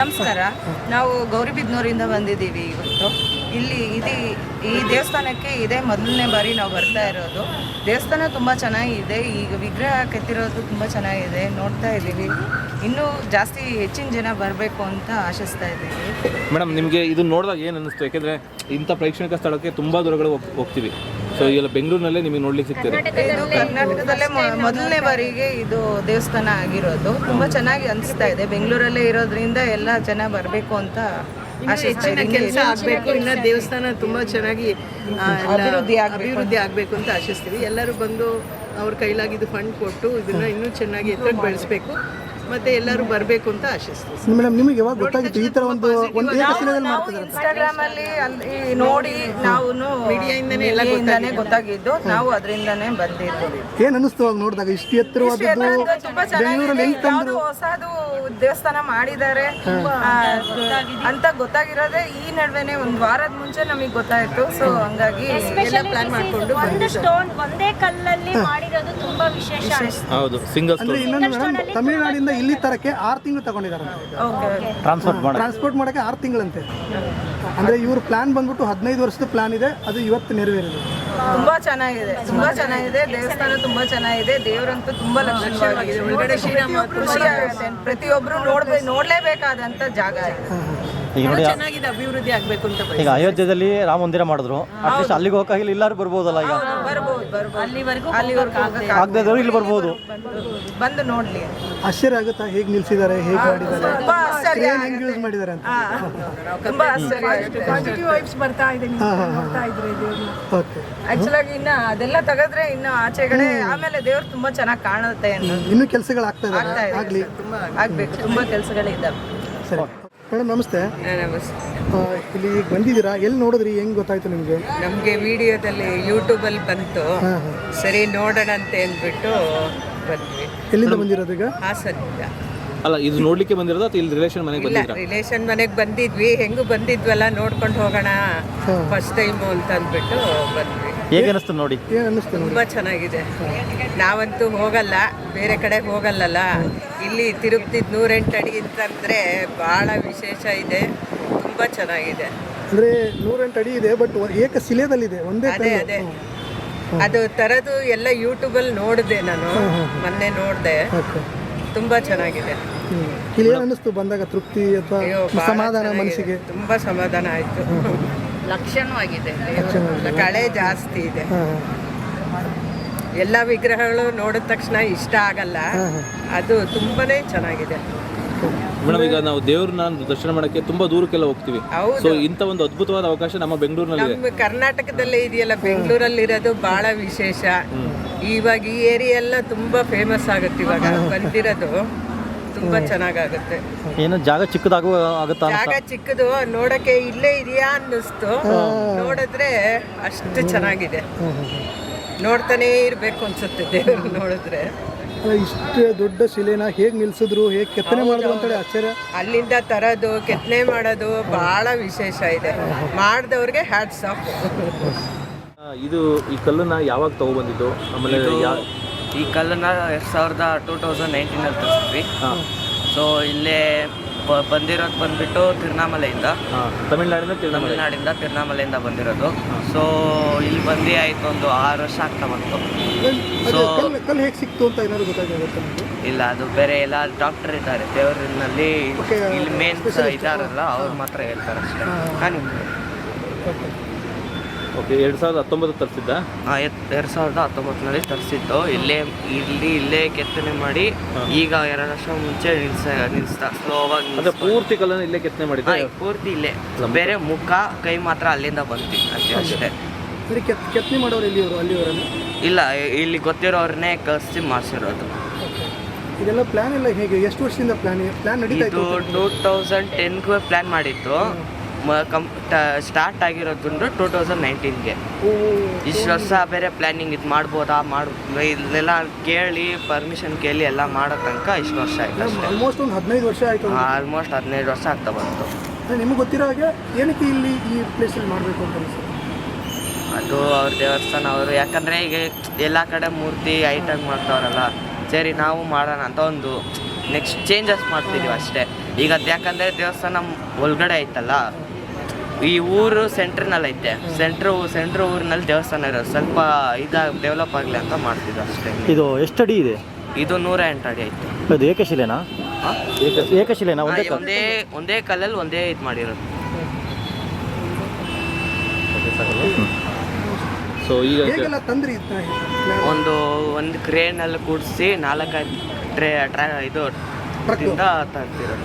ನಮಸ್ಕಾರ. ನಾವು ಗೌರಿಬಿದನೂರಿಂದ ಬಂದಿದ್ದೀವಿ ಇವತ್ತು. ಈ ದೇವಸ್ಥಾನಕ್ಕೆ ಇದೇ ಮೊದಲನೇ ಬಾರಿ ನಾವು ಬರ್ತಾ ಇರೋದು. ದೇವಸ್ಥಾನ ತುಂಬ ಚೆನ್ನಾಗಿದೆ. ಈಗ ವಿಗ್ರಹ ಕೆತ್ತಿರೋದು ತುಂಬ ಚೆನ್ನಾಗಿದೆ, ನೋಡ್ತಾ ಇದ್ದೀವಿ. ಇನ್ನೂ ಜಾಸ್ತಿ ಹೆಚ್ಚಿನ ಜನ ಬರಬೇಕು ಅಂತ ಆಶಿಸ್ತಾ ಇದ್ದೀವಿ. ಮೇಡಮ್, ನಿಮಗೆ ಇದು ನೋಡಿದಾಗ ಏನು ಅನ್ನಿಸ್ತು? ಯಾಕೆಂದರೆ ಇಂಥ ಪ್ರೇಕ್ಷಣಿಕ ಸ್ಥಳಕ್ಕೆ ತುಂಬ ದೂರಗಳು ಹೋಗ್ತೀವಿ. ಸೊ ಈಗ ಬೆಂಗಳೂರಿನಲ್ಲೇ ನಿಮಗೆ ನೋಡ್ಲಿಕ್ಕೆ ಸಿಗ್ತದೆ. ಇದು ಕರ್ನಾಟಕದಲ್ಲೇ ಮೊದಲನೇ ಬಾರಿಗೆ ಇದು ದೇವಸ್ಥಾನ ಆಗಿರೋದು. ತುಂಬ ಚೆನ್ನಾಗಿ ಅನಿಸ್ತಾ ಇದೆ. ಬೆಂಗಳೂರಲ್ಲೇ ಇರೋದ್ರಿಂದ ಎಲ್ಲ ಜನ ಬರಬೇಕು ಅಂತ ಹೆಚ್ಚಿನ ಕೆಲಸ ಆಗಬೇಕು. ಇನ್ನು ದೇವಸ್ಥಾನ ತುಂಬ ಚೆನ್ನಾಗಿ ಅಭಿವೃದ್ಧಿ ಆಗಬೇಕು ಅಂತ ಆಶಿಸ್ತೀವಿ. ಎಲ್ಲರೂ ಬಂದು ಅವ್ರ ಕೈಲಾಗಿದ್ದು ಫಂಡ್ ಕೊಟ್ಟು ಇದನ್ನು ಇನ್ನೂ ಚೆನ್ನಾಗಿ ಎತ್ತರಕ್ಕೆ ಬೆಳೆಸಬೇಕು ಮತ್ತು ಎಲ್ಲರೂ ಬರಬೇಕು ಅಂತ ಆಶಿಸ್ತೀವಿ. ಮೇಡಮ್, ನಿಮಗೆ ಯಾವಾಗ ಗೊತ್ತಾಗಿತ್ತು ಈ ಥರ ಒಂದು ಇನ್ಸ್ಟಾಗ್ರಾಮಲ್ಲಿ ನೋಡಿ ನಾವು ಮೀಡಿಯಾಯಿಂದನೇ ಗೊತ್ತಾಗಿದ್ದು. ನಾವು ಅದರಿಂದನೇ ಬಂದಿದ್ದೀವಿ. ಏನು ಅನ್ನಿಸ್ತು ಅವಾಗ ನೋಡಿದಾಗ? ಇಷ್ಟು ಎತ್ತರವಾದದ್ದು ತುಂಬಾ ಚೆನ್ನಾಗಿ ಯಾವುದು ಹೊಸದು ದೇವಸ್ಥಾನ ಮಾಡಿದ್ದಾರೆ ಅಂತ ಗೊತ್ತಾಗಿರೋದೇ ಈ ನಡುವೆನೆ ಒಂದು ವಾರದ ಮುಂಚೆ ನಮಗೆ ಗೊತ್ತಾಯ್ತು. ಸೊ ಹಂಗಾಗಿ ಎಲ್ಲ ಪ್ಲಾನ್ ಮಾಡಿಕೊಂಡು ಒಂದೇ ಕಲ್ಲಲ್ಲಿ ಮಾಡಿರೋದು ತುಂಬಾ ವಿಶೇಷ. ಹೌದು, ಸಿಂಗಲ್ ಅಂದ್ರೆ ಇನ್ನೊಂದು ಮೇಡಮ್, ತಮಿಳುನಾಡಿಂದ ಇಲ್ಲಿ ತರಕ್ಕೆ 6 ತಿಂಗಳು ತಗೊಂಡಿದ್ದಾರೆ. ಟ್ರಾನ್ಸ್ಪೋರ್ಟ್ ಮಾಡಕ್ಕೆ 6 ತಿಂಗಳಂತೆ. ಅಂದ್ರೆ ಇವ್ರ ಪ್ಲಾನ್ ಬಂದ್ಬಿಟ್ಟು 15 ವರ್ಷದ ಪ್ಲಾನ್ ಇದೆ. ಅದು ಇವತ್ತು ನೆರವೇರಿದೆ. ತುಂಬಾ ಚೆನ್ನಾಗಿದೆ, ತುಂಬಾ ಚೆನ್ನಾಗಿದೆ. ದೇವಸ್ಥಾನ ತುಂಬಾ ಚೆನ್ನಾಗಿದೆ. ದೇವರಂತೂ ತುಂಬಾ ಲಕ್ಷಣವಾಗಿದೆ. ಒಳಗಡೆ ಖುಷಿ ಆಗುತ್ತೆ. ಪ್ರತಿಯೊಬ್ರು ನೋಡ್ಲೇಬೇಕಾದಂತ ಜಾಗ ಇದೆ. ಚೆನ್ನಾಗಿದೆ, ಅಭಿವೃದ್ಧಿ ಆಗಬೇಕು ಅಂತ. ಈಗ ಅಯೋಧ್ಯೆಯಲ್ಲಿ ರಾಮ ಮಂದಿರ ಮಾಡಿದ್ರು, ಅಟ್ಲೀಸ್ಟ್ ಅಲ್ಲಿಗೆ ಹೋಗಕ್ಕಾಗಿಲ್ಲ, ಎಲ್ಲರೂ ಬರ್ಬೋದಲ್ಲ? ಈಗ ಅಲ್ಲಿವರೆಗೂ ಆಗದಿದ್ರು ಇಲ್ಲಿ ಬರ್ಬೋದು, ಬಂದು ನೋಡ್ಲಿ. ಆಶ್ಚರ್ಯ ಆಗುತ್ತಾ ಹೇಗೆ ನಿಲ್ಸಿದ್ದಾರೆ, ಹೇಗೆ ಮಾಡಿದ್ದಾರೆ, ಹೆಂಗ್ ಯೂಸ್ ಮಾಡಿದ್ದಾರೆ ಅಂತ? ತುಂಬಾ ಆಶ್ಚರ್ಯ ಆಗುತ್ತೆ. ಆಕ್ಚುಲಾಗಿ ಇನ್ನ ಅದೆಲ್ಲ ತೆಗೆದ್ರೆ ಇನ್ನು ಆಚೆಗಡೆ ಆಮೇಲೆ ದೇವ್ರು ತುಂಬಾ ಚೆನ್ನಾಗಿ ಕಾಣುತ್ತೆ ಅನ್ನೋದು. ಇನ್ನೂ ಕೆಲಸಗಳು ಆಗ್ತಾ ಇದೆ, ಆಗ್ಬೇಕು. ತುಂಬಾ ಕೆಲಸಗಳಿದ್ದಾವೆ. ಸರಿ ಮೇಡಮ್, ನಮಸ್ತೆ. ನಮಸ್ತೆ. ಇಲ್ಲಿ ಬಂದಿದ್ದೀರಾ? ಎಲ್ಲಿ ನೋಡಿದ್ರಿ? ಹೆಂಗ್ ಗೊತ್ತಾಯ್ತು ನಿಮಗೆ? ನಮಗೆ ವಿಡಿಯೋದಲ್ಲಿ ಯೂಟ್ಯೂಬಲ್ಲಿ ಬಂತು. ಸರಿ ನೋಡೋಣ ಅಂತ ಅಂದ್ಬಿಟ್ಟು ಬಂದ್ವಿ. ಎಲ್ಲಿಂದ ಬಂದಿರೋದು ಈಗ? ಹಾಸನಿಂದ. ಅಲ್ಲ, ಇದು ನೋಡ್ಲಿಕ್ಕೆ ಬಂದಿರೋದು ಅಥವಾ ಇಲ್ಲಿ ರಿಲೇಷನ್ ಮನೆಗೆ ಬಂದಿದ್ರಾ? ರಿಲೇಷನ್ ಮನೆಗೆ ಬಂದಿದ್ವಿ. ಹೆಂಗೂ ಬಂದಿದ್ವಲ್ಲ, ನೋಡ್ಕೊಂಡು ಹೋಗೋಣ ಫಸ್ಟ್ ಟೈಮು ಅಂತ ಅಂದ್ಬಿಟ್ಟು ಬಂದ್ವಿ. ಹೇಗೆ ಅನಿಸ್ತು ನೋಡಿ? ಏನು ಅನ್ನಿಸ್ತು? ತುಂಬ ಚೆನ್ನಾಗಿದೆ. ನಾವಂತೂ ಹೋಗಲ್ಲ, ಬೇರೆ ಕಡೆ ಹೋಗಲ್ಲಲ್ಲ. ಇಲ್ಲಿ ತಿರುಪತಿ 108 ಅಡಿ ಅಂತಂದರೆ ಭಾಳ ವಿಶೇಷ ಇದೆ. ತುಂಬ ಚೆನ್ನಾಗಿದೆ. ಅಂದರೆ 108 ಅಡಿ ಇದೆ, ಬಟ್ ಏಕಶಿಲೆಯದಲ್ಲಿದೆ, ಒಂದೇ. ಅದೇ ಅದು ಥರದ್ದು ಎಲ್ಲ ಯೂಟ್ಯೂಬಲ್ಲಿ ನೋಡಿದೆ ನಾನು, ಮೊನ್ನೆ ನೋಡಿದೆ. ತುಂಬ ಚೆನ್ನಾಗಿದೆ. ಇಲ್ಲಿ ಏನು ಅನ್ನಿಸ್ತು ಬಂದಾಗ? ತೃಪ್ತಿ ಅಥವಾ ಸಮಾಧಾನ? ಮನಸ್ಸಿಗೆ ತುಂಬ ಸಮಾಧಾನ ಆಯಿತು. ಲಕ್ಷಣವಾಗಿದೆ. ಕಳೆ ಜಾಸ್ತಿ ಇದೆ. ಎಲ್ಲ ವಿಗ್ರಹಗಳು ನೋಡಿದ ತಕ್ಷಣ ಇಷ್ಟ ಆಗಲ್ಲ. ಅದು ತುಂಬಾನೇ ಚೆನ್ನಾಗಿದೆ. ಮೇಡಮ್, ಈಗ ನಾವು ದೇವ್ರನ್ನ ದರ್ಶನ ಮಾಡಕ್ಕೆ ತುಂಬಾ ದೂರಕ್ಕೆಲ್ಲ ಹೋಗ್ತೀವಿ. ಸೊ ಇಂಥ ಒಂದು ಅದ್ಭುತವಾದ ಅವಕಾಶ ನಮ್ಮ ಬೆಂಗಳೂರಿನಲ್ಲಿ ಇದೆ. ನಮ್ಮ ಕರ್ನಾಟಕದಲ್ಲೇ ಇದೆಯಲ್ಲ, ಬೆಂಗಳೂರಲ್ಲಿ ಇರೋದು ಬಹಳ ವಿಶೇಷ. ಇವಾಗ ಈ ಏರಿಯಾ ಎಲ್ಲ ತುಂಬಾ ಫೇಮಸ್ ಆಗುತ್ತೆ. ಇವಾಗ ಬಂದಿರೋದು ತುಂಬಾ ಚೆನ್ನಾಗಾಗುತ್ತೆ. ಏನು ಜಾಗ ಚಿಕ್ಕದಾಗೂ ಆಗುತ್ತಾ? ಜಾಗ ಚಿಕ್ಕದು, ನೋಡಕ್ಕೆ ಇಲ್ಲೇ ಇದೆಯಾ ಅನ್ನಿಸ್ತು. ನೋಡಿದ್ರೆ ಅಷ್ಟು ಚೆನ್ನಾಗಿದೆ. ನೋಡ್ತಾನೇ ಇರಬೇಕು ಅನ್ಸುತ್ತೆ ದೇವರು ನೋಡಿದ್ರೆ. ಇಷ್ಟು ದೊಡ್ಡ ಶಿಲೆನ ಹೇಗೆ ನಿಲ್ಸಿದ್ರು, ಹೇಗೆ ಕೆತ್ತನೆ ಮಾಡಿದ್ರು ಅಂತೇಳಿ ಆಶ್ಚರ್ಯ. ಅಲ್ಲಿಂದ ತರೋದು, ಕೆತ್ತನೆ ಮಾಡೋದು ಬಹಳ ವಿಶೇಷ ಇದೆ. ಮಾಡಿದವ್ರಿಗೆ ಹ್ಯಾಟ್ಸ್ ಆಫ್. ಇದು ಈ ಕಲ್ಲನ್ನ ಯಾವಾಗ ತಗೊಬಂದಿದ್ದು? ಆಮೇಲೆ ಈ ಕಲ್ಲನ್ನ 2019 ತರಿಸಿದ್ವಿ. ಸೊ ಇಲ್ಲೇ ಬಂದಿರೋದು ಬಂದ್ಬಿಟ್ಟು ತಿರುವಣ್ಣಾಮಲೆಯಿಂದ, ತಿರುವಣ್ಣಾಮಲೆಯಿಂದ ಬಂದಿರೋದು. ಸೊ ಇಲ್ಲಿ ಬಂದು ಆಯ್ತು ಒಂದು 6 ವರ್ಷ ಆಗ್ತಾ ಬಂತು. ಸೊ ಕಲ್ಲು ಹೇಗೆ ಸಿಕ್ತು ಅಂತ ಏನಾದ್ರು ಗೊತ್ತಾಗುತ್ತೆ? ಇಲ್ಲ, ಅದು ಬೇರೆ ಎಲ್ಲ ಡಾಕ್ಟರ್ ಇದ್ದಾರೆ ದೇವರಿನಲ್ಲಿ, ಇಲ್ಲಿ ಮೇನ್ ಇದ್ದಾರಲ್ಲ ಅವ್ರು ಮಾತ್ರ ಹೇಳ್ತಾರೆ ಅಷ್ಟೇ. ಓಕೆ, 2019 ತರಿಸಿದ್ದ? 2019 ತರಿಸಿದ್ದು. ಇಲ್ಲೇ ಕೆತ್ತನೆ ಮಾಡಿ ಈಗ 2 ವರ್ಷ ಮುಂಚೆ ನಿಲ್ಸ್ತಾ ಸ್ಲೋವಾಗಿ. ಅಂದ್ರೆ ಪೂರ್ತಿ ಕಲ್ಲನ್ನು ಇಲ್ಲೇ ಕೆತ್ತನೆ ಮಾಡಿದ್ದೆ? ಪೂರ್ತಿ ಇಲ್ಲೇ, ಬೇರೆ ಮುಖ ಕೈ ಮಾತ್ರ ಅಲ್ಲಿಂದ ಬಂತು ಅಷ್ಟೇ. ಕೆತ್ತನೆ ಮಾಡೋರು ಅಲ್ಲಿವರನ್ನು? ಇಲ್ಲ, ಇಲ್ಲಿ ಗೊತ್ತಿರೋರನ್ನೇ ಕಳಿಸಿ ಮಾಡಿಸಿರೋದು. ಇದೆಲ್ಲ ಪ್ಲಾನ್ ಎಲ್ಲ ಹೇಗೆ? ಎಷ್ಟು ವರ್ಷದಿಂದ ಪ್ಲಾನ್ ನಡೀತಾ ಇತ್ತು? 2010 ಪ್ಲಾನ್ ಮಾಡಿತ್ತು. ಸ್ಟಾರ್ಟ್ ಆಗಿರೋದು 2019ಗೆ. ಇಷ್ಟು ವರ್ಷ ಬೇರೆ ಪ್ಲ್ಯಾನಿಂಗ್ ಇದು ಮಾಡ್ಬೋದಾ ಇಲ್ಲೆಲ್ಲ ಕೇಳಿ ಪರ್ಮಿಷನ್ ಕೇಳಿ ಎಲ್ಲ ಮಾಡೋ ತನಕ ಇಷ್ಟು ವರ್ಷ ಆಯ್ತು ಅಷ್ಟೇ. ಆಲ್ಮೋಸ್ಟ್ ಒಂದು 15 ವರ್ಷ ಆಯಿತು. ಆಲ್ಮೋಸ್ಟ್ 15 ವರ್ಷ ಆಗ್ತಾ ಬಂತು. ನಿಮಗೆ ಗೊತ್ತಿರೋ ಹಾಗೆ ಏನಕ್ಕೆ ಇಲ್ಲಿ ಈ ಪ್ಲೇಸಲ್ಲಿ ಮಾಡಬೇಕು ಅಂತ ಅನಿಸುತ್ತೆ? ಅದು ಅವ್ರ ದೇವಸ್ಥಾನ ಅವರು, ಯಾಕಂದರೆ ಈಗ ಎಲ್ಲ ಕಡೆ ಮೂರ್ತಿ ಐಟಾಗಿ ಮಾಡ್ತಾವ್ರಲ್ಲ, ಸರಿ ನಾವು ಮಾಡೋಣ ಅಂತ ಒಂದು ನೆಕ್ಸ್ಟ್ ಚೇಂಜಸ್ ಮಾಡ್ತಿದ್ದೀವಿ ಅಷ್ಟೇ. ಈಗ ಅದು ಯಾಕಂದರೆ ದೇವಸ್ಥಾನ ಒಳಗಡೆ ಐತಲ್ಲ, ಈ ಊರು ಸೆಂಟ್ರ್ನಲ್ಲಿ ಐತೆ, ಸೆಂಟ್ರ್ ಊರಿನಲ್ಲಿ ದೇವಸ್ಥಾನ ಇರೋದು, ಸ್ವಲ್ಪ ಡೆವಲಪ್ ಆಗಲಿ ಅಂತ ಮಾಡ್ತಿದ್ದು ಅಷ್ಟೇ. ಇದು ಎಷ್ಟು ಅಡಿ ಇದೆ? ಇದು 108 ಅಡಿ ಐತೆ. ಅದು ಏಕಶಿಲೆನಾ? ಏಕಶಿಲೆನಾ? ಒಂದೇ ಕಲ್ಲಲ್ಲಿ ಒಂದೇ ಇದು ಮಾಡಿರೋದು. ಸೊ ಈಗ ಹೇಗೆಲ್ಲ ತಂದ್ರಿ ಒಂದು ಕ್ರೇನಲ್ಲಿ ಕೂಡಿಸಿ 4-5 ಇದು ಟ್ರಕ್ಕಿಂದ ತರ್ತಿರೋದು,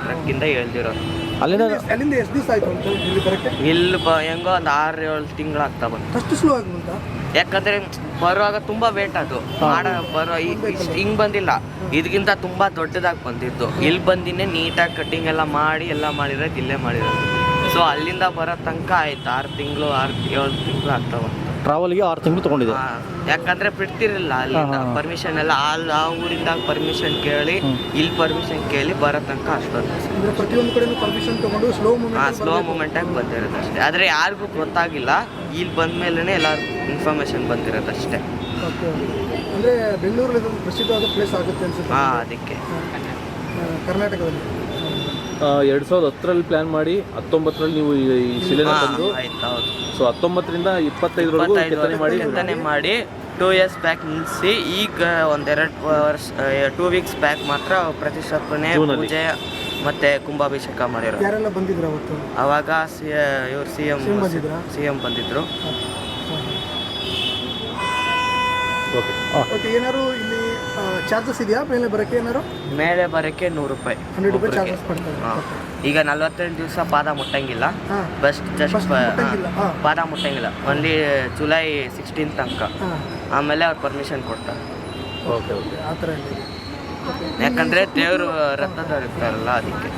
ಟ್ರಕ್ಕಿಂದ ಎಳ್ದಿರೋದು. ಅಲ್ಲಿಂದ ಎಷ್ಟು ದಿವಸ ಆಯ್ತು ಅಂತ ಇಲ್ಲಿ ಬರಕ್ಕೆ? ಇಲ್ಲಿ ಹೆಂಗೋ ಒಂದು 6-7 ತಿಂಗಳಾಗ್ತಾ ಬಂತು. ಅಷ್ಟು ಸ್ಲೋ ಆಗುವಂತ? ಯಾಕಂದ್ರೆ ಬರುವಾಗ ತುಂಬಾ ವೇಟ್ ಅದು ಹಿಂಗ್ ಬಂದಿಲ್ಲ, ಇದಕ್ಕಿಂತ ತುಂಬಾ ದೊಡ್ಡದಾಗಿ ಬಂದಿದ್ದು. ಇಲ್ಲಿ ಬಂದಿನೇ ನೀಟಾಗಿ ಕಟ್ಟಿಂಗ್ ಎಲ್ಲ ಮಾಡಿರೋದು ಇಲ್ಲೇ ಮಾಡಿರೋದು. ಸೊ ಅಲ್ಲಿಂದ ಬರೋ ತನಕ ಆಯ್ತು 6 ತಿಂಗಳು 7 ತಿಂಗಳು ಆಗ್ತಾ ಬಂತು. ಟ್ರಾವೆಲ್ಗೆ 6 ತಿಂಗಳು ತೊಗೊಂಡಿದೆ. ಯಾಕಂದ್ರೆ ಬಿಡ್ತಿರಲಿಲ್ಲ ಅಲ್ಲಿಂದ ಪರ್ಮಿಷನ್ ಎಲ್ಲ, ಆ ಊರಿಂದ ಪರ್ಮಿಷನ್ ಕೇಳಿ ಇಲ್ಲಿ ಪರ್ಮಿಷನ್ ಕೇಳಿ ಬರೋ ತನಕ ಅಷ್ಟೊಂದು ಪ್ರತಿಯೊಂದು ಕಡೆ ಪರ್ಮಿಷನ್ ತಗೊಂಡು ಸ್ಲೋ ಮೂಮೆಂಟ್ ಆಗಿ ಬಂದಿರೋದು ಅಷ್ಟೇ. ಆದರೆ ಯಾರಿಗೂ ಗೊತ್ತಾಗಿಲ್ಲ, ಇಲ್ಲಿ ಬಂದ್ಮೇಲೆ ಎಲ್ಲರಿಗೂ ಇನ್ಫಾರ್ಮೇಶನ್ ಬಂದಿರೋದು ಅಷ್ಟೇ. ಅಂದರೆ ಬೆಂಗಳೂರಲ್ಲಿ ಇದೊಂದು ಪ್ರಸಿದ್ಧವಾದ ಪ್ಲೇಸ್ ಆಗುತ್ತೆ ಅನ್ಸುತ್ತೆ. ಅದಕ್ಕೆ ಕರ್ನಾಟಕದಲ್ಲಿ 2010ರಲ್ಲಿ ಪ್ಲಾನ್ ಮಾಡಿ 19ರಲ್ಲಿ ನೀವು ಈ ಶಿಲೆನ ತಂದು, ಸೊ 19ರಿಂದ 25ರವರೆಗೂ ಕೆತ್ತನೆ ಮಾಡಿ 2 years ಬ್ಯಾಕ್ ನಿಲ್ಲಿಸಿ, ಈಗ 2 weeks ಬ್ಯಾಕ್ ಮಾತ್ರ ಪ್ರತಿಷ್ಠಾಪನೆ, ಪೂಜೆ ಮತ್ತೆ ಕುಂಭಾಭಿಷೇಕ ಮಾಡಿರೋದು. ಯಾರೆಲ್ಲ ಬಂದಿದ್ರು ಅವತ್ತು? ಅವಾಗ ಇವರು CM ಬಂದಿದ್ರು. ಓಕೆ. ಏನಾದ್ರು ಇಲ್ಲಿ ಚಾರ್ಜಸ್ ಇದೆಯಾ ಮೇಲೆ ಬರೋಕ್ಕೆ? ಏನಾದ್ರು ಮೇಲೆ ಬರೋಕ್ಕೆ 100 ರೂಪಾಯಿ. 100 ರೂಪಾಯಿ ಚಾರ್ಜಸ್ ಪಡ್ತಾರೆ. ಈಗ 48 ದಿವಸ ಪಾದ ಮುಟ್ಟಂಗಿಲ್ಲ, ಜಸ್ಟ್ ಪಾದ ಮುಟ್ಟಂಗಿಲ್ಲ, ಓನ್ಲಿ ಜುಲೈ 16 ತನಕ. ಆಮೇಲೆ ಅವ್ರು ಪರ್ಮಿಷನ್ ಕೊಡ್ತಾರೆ. Okay okay. ಆ ಥರ ಯಾಕಂದರೆ ದೇವರು ರಥದವ್ರು ಇರ್ತಾರಲ್ಲ, ಅದಕ್ಕೆ.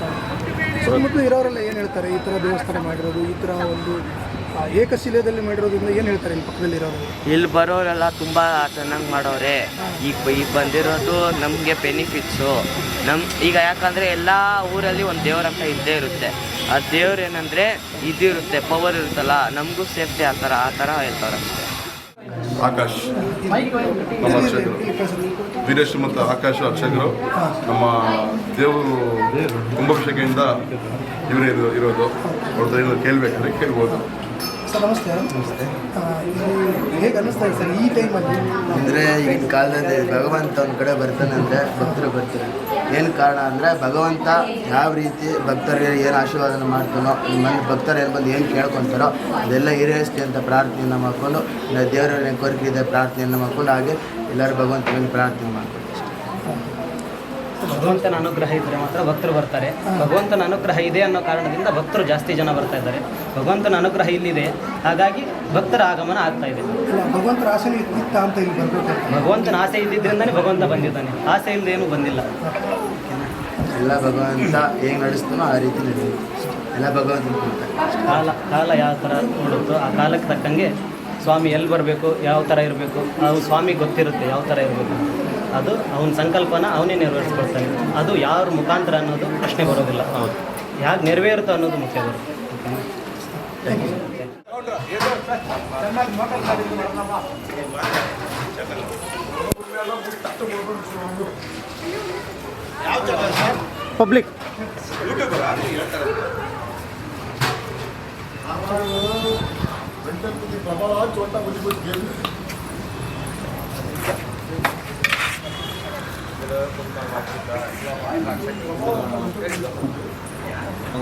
ಸುತ್ತಮುತ್ತಲು ಇರೋರೆಲ್ಲ ಏನು ಹೇಳ್ತಾರೆ ಈ ಥರ ದೇವಸ್ಥಾನ ಮಾಡಿರೋದು, ಈ ಥರ ಒಂದು ಏಕಶಿಲೆಯಲ್ಲಿ ಮಾಡಿರೋದ್ರಿಂದ ಏನು ಹೇಳ್ತಾರೆ ಇಲ್ಲಿ ಪಕ್ಕದಲ್ಲಿ ಇರೋರು? ಇಲ್ಲಿ ಬರೋರೆಲ್ಲ ತುಂಬ ಚೆನ್ನಾಗಿ ಮಾಡೋರೆ. ಈಗ ಬಂದಿರೋದು ನಮಗೆ ಬೆನಿಫಿಟ್ಸು. ಈಗ ಯಾಕಂದರೆ ಎಲ್ಲ ಊರಲ್ಲಿ ಒಂದು ದೇವರಂತ ಇದ್ದೇ ಇರುತ್ತೆ. ಆ ದೇವ್ರು ಏನಂದರೆ ಇದಿರುತ್ತೆ, ಪವರ್ ಇರುತ್ತಲ್ಲ, ನಮಗೂ ಸೇಫ್ಟಿ ಆ ಥರ ಹೇಳ್ತಾರೆ ಅಷ್ಟೇ. ಆಕಾಶ್ ನಮ್ಮ ಅರ್ಚಕರು, ವೀರಶ್ರೀಮಂತ ಆಕಾಶ ಅರ್ಚಕರು. ನಮ್ಮ ದೇವರು ಕುಂಭಾಭಿಷೇಕದಿಂದ ಇವರೇ ಇರೋದು. ಅವ್ರದ್ದು ಏನಾದ್ರು ಕೇಳಬೇಕಾದ್ರೆ ಕೇಳ್ಬೋದು. ಸರ್ ನಮಸ್ತೆ. ಹೇಗೆ ಅನ್ನಿಸ್ತಾ ಇದೆ ಸರ್ ಈ ಟೈಮಲ್ಲಿ? ಅಂದರೆ ಈಗಿನ ಕಾಲದಲ್ಲಿ ಭಗವಂತ ಒಂದು ಕಡೆ ಬರ್ತಾನೆ ಅಂದರೆ ಭಕ್ತರು ಬರ್ತಾರೆ. ಏನು ಕಾರಣ ಅಂದರೆ ಭಗವಂತ ಯಾವ ರೀತಿ ಭಕ್ತರಿಗೆ ಏನು ಆಶೀರ್ವಾದನ ಮಾಡ್ತಾನೋ, ಭಕ್ತರು ಏನು ಬಂದು ಏನು ಕೇಳ್ಕೊತಾರೋ ಅದೆಲ್ಲ ಈಡೇರಿಸ್ಲಿ ಅಂತ ಪ್ರಾರ್ಥನೆಯನ್ನು ಮಾಡಿಕೊಂಡು, ದೇವರ ಕೋರಿಕೆ ಇದೆ ಪ್ರಾರ್ಥನೆಯನ್ನು ಮಾಡಿಕೊಂಡು, ಹಾಗೆ ಎಲ್ಲರೂ ಭಗವಂತನಿಗೆ ಪ್ರಾರ್ಥನೆ ಮಾಡ್ಕೊಂಡು. ಭಗವಂತನ ಅನುಗ್ರಹ ಇದ್ದರೆ ಮಾತ್ರ ಭಕ್ತರು ಬರ್ತಾರೆ. ಭಗವಂತನ ಅನುಗ್ರಹ ಇದೆ ಅನ್ನೋ ಕಾರಣದಿಂದ ಭಕ್ತರು ಜಾಸ್ತಿ ಜನ ಬರ್ತಾ ಇದ್ದಾರೆ. ಭಗವಂತನ ಅನುಗ್ರಹ ಇಲ್ಲಿದೆ, ಹಾಗಾಗಿ ಭಕ್ತರ ಆಗಮನ ಆಗ್ತಾ ಇದೆ. ಭಗವಂತನ ಆಸೆ ಇತ್ತ ಅಂತ ಇಲ್ಲಿ ಬರಬೇಕು. ಭಗವಂತನ ಆಸೆ ಇದ್ದಿದ್ದರಿಂದನೇ ಭಗವಂತ ಬಂದಿದ್ದಾನೆ, ಆಸೆ ಇಲ್ಲದೆ ಏನೂ ಬಂದಿಲ್ಲ. ಎಲ್ಲ ಭಗವಂತ ಹೇಗೆ ನಡೆಸ್ತಾನೋ ಆ ರೀತಿ ನಡೆಯುತ್ತೆ. ಎಲ್ಲ ಭಗವಂತ ಕಾಲ ಯಾವ ಥರ ನೋಡುತ್ತೋ ಆ ಕಾಲಕ್ಕೆ ತಕ್ಕಂಗೆ ಸ್ವಾಮಿ ಎಲ್ಲಿ ಬರಬೇಕು, ಯಾವ ಥರ ಇರಬೇಕು, ಅದು ಸ್ವಾಮಿಗೆ ಗೊತ್ತಿರುತ್ತೆ ಯಾವ ಥರ ಇರಬೇಕು. ಅದು ಅವನ ಸಂಕಲ್ಪನ ಅವನೇ ನೆರವೇರಿಸ್ಕೊಳ್ತಾನೆ. ಅದು ಯಾರ ಮುಖಾಂತರ ಅನ್ನೋದು ಪ್ರಶ್ನೆ ಬರೋದಿಲ್ಲ. ಹೌದು, ಯಾಕೆ ನೆರವೇರುತ್ತೋ ಅನ್ನೋದು ಮುಖ್ಯ ಬರುತ್ತೆ. ಪಬ್ಲಿಕ್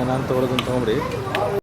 ನಾನು ತೊಗೊಳೋದನ್ನು ತೊಗೊಂಡ್ರಿ.